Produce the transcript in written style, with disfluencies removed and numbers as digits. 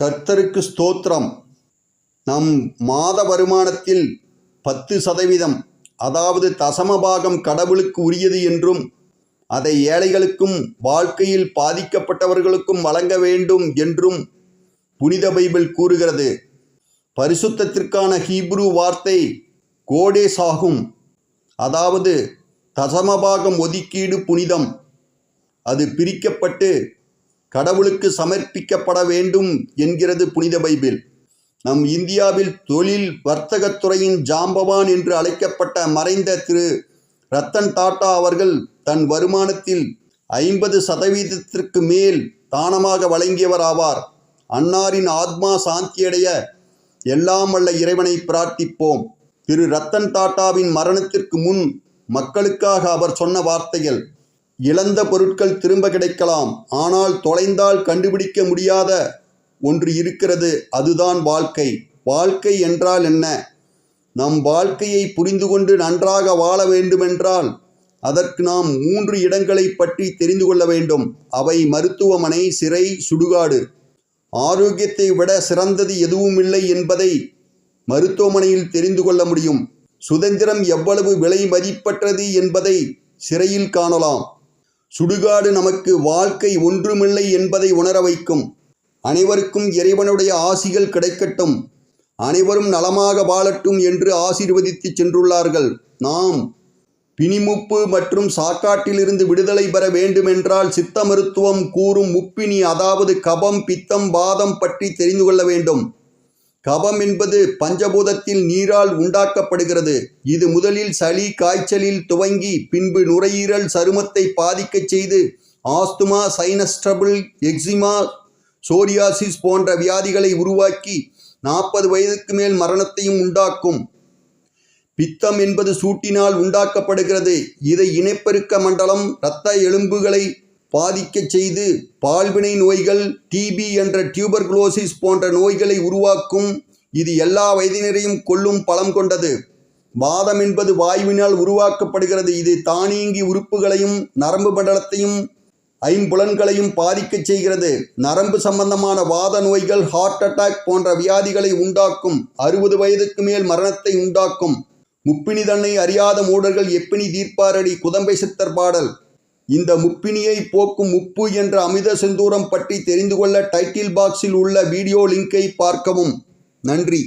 கர்த்தருக்கு ஸ்தோத்திரம். நம் மாத வருமானத்தில் 10% அதாவது தசமபாகம் கடவுளுக்கு உரியது என்றும் அதை ஏழைகளுக்கும் வாழ்க்கையில் பாதிக்கப்பட்டவர்களுக்கும் வழங்க வேண்டும் என்றும் புனித பைபிள் கூறுகிறது. பரிசுத்தத்திற்கான ஹீப்ரு வார்த்தை கோடேஸ் ஆகும். அதாவது தசமபாகம் ஒதுக்கீடு புனிதம். அது பிரிக்கப்பட்டு கடவுளுக்கு சமர்ப்பிக்கப்பட வேண்டும் என்கிறது புனித பைபிள். நம் இந்தியாவில் தொழில் வர்த்தகத்துறையின் ஜாம்பவான் என்று அழைக்கப்பட்ட மறைந்த திரு ரத்தன் டாடா அவர்கள் தன் வருமானத்தில் 50% மேல் தானமாக வழங்கியவர் ஆவார். அன்னாரின் ஆத்மா சாந்தியடைய எல்லாம் வல்ல இறைவனை பிரார்த்திப்போம். திரு ரத்தன் டாடாவின் மரணத்திற்கு முன் மக்களுக்காக அவர் சொன்ன வார்த்தைகள்: இழந்த பொருட்கள் திரும்ப கிடைக்கலாம், ஆனால் தொலைந்தால் கண்டுபிடிக்க முடியாத ஒன்று இருக்கிறது, அதுதான் வாழ்க்கை. வாழ்க்கை என்றால் என்ன? நம் வாழ்க்கையை புரிந்து கொண்டு நன்றாக வாழ வேண்டுமென்றால் அதற்கு நாம் 3 இடங்களை பற்றி தெரிந்து கொள்ள வேண்டும். அவை மருத்துவமனை, சிறை, சுடுகாடு. ஆரோக்கியத்தை விட சிறந்தது எதுவுமில்லை என்பதை மருத்துவமனையில் தெரிந்து கொள்ள முடியும். சுதந்திரம் எவ்வளவு விலை மதிப்பற்றது என்பதை சிறையில் காணலாம். சுடுகாடு நமக்கு வாழ்க்கை ஒன்றுமில்லை என்பதை உணர வைக்கும். அனைவருக்கும் இறைவனுடைய ஆசிகள் கிடைக்கட்டும், அனைவரும் நலமாக வாழட்டும் என்று ஆசீர்வதித்து சென்றுள்ளார்கள். நாம் பிணிமுப்பு மற்றும் சாக்காட்டிலிருந்து விடுதலை பெற வேண்டுமென்றால் சித்த மருத்துவம் கூறும் முப்பினி, அதாவது கபம், பித்தம், வாதம் பற்றி தெரிந்து கொள்ள வேண்டும். கபம் என்பது பஞ்சபூதத்தில் நீரால் உண்டாக்கப்படுகிறது. இது முதலில் சளி காய்ச்சலில் துவங்கி பின்பு நுரையீரல் சருமத்தை பாதிக்கச் செய்து asthma, sinus trouble, eczema, psoriasis போன்ற வியாதிகளை உருவாக்கி 40 வயதுக்கு மேல் மரணத்தையும் உண்டாக்கும். பித்தம் என்பது சூட்டினால் உண்டாக்கப்படுகிறது. இதை இனப்பெருக்க மண்டலம், இரத்த எலும்புகளை பாதிக்கச் செய்து பால்வினை நோய்கள், டிபி என்ற டியூபர்குலோசிஸ் போன்ற நோய்களை உருவாக்கும். இது எல்லா வயதினரையும் கொல்லும் பலம் கொண்டது. வாதம் என்பது வாயுவினால் உருவாக்கப்படுகிறது. இது தானியங்கி உறுப்புகளையும் நரம்பு மண்டலத்தையும் ஐம்புலன்களையும் பாதிக்கச் செய்கிறது. நரம்பு சம்பந்தமான வாத நோய்கள் ஹார்ட் அட்டாக் போன்ற வியாதிகளை உண்டாக்கும். 60 வயதுக்கு மேல் மரணத்தை உண்டாக்கும். முப்பினி தன்னை அறியாத மூடர்கள் எப்பினி தீர்ப்பாரடி, குதம்பை சித்தர் பாடல். இந்த முப்பினியை போக்கும் உப்பு என்ற அமிர்த செந்தூரம் பற்றி தெரிந்து கொள்ள டைட்டில் பாக்ஸில் உள்ள வீடியோ லிங்கை பார்க்கவும். நன்றி.